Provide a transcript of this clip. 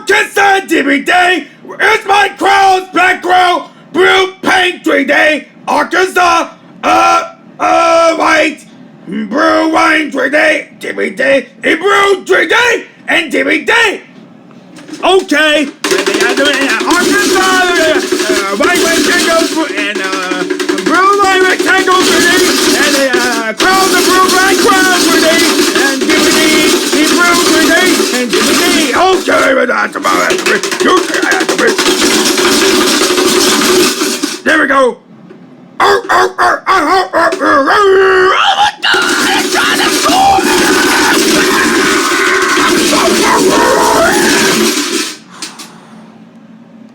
Arkansas DVD. It's my crow's black crow. Blue paint 3D. Arkansas. White. Brew wine 3D. DVD. And brew 3D. And DVD. Okay. Arkansas. White rectangles and brew white rectangles 3D. And crow's a brew black crow 3D. And DVD. And brew 3D. And DVD. Okay, but that's about it. There we go. Oh my God! I'm trying to score!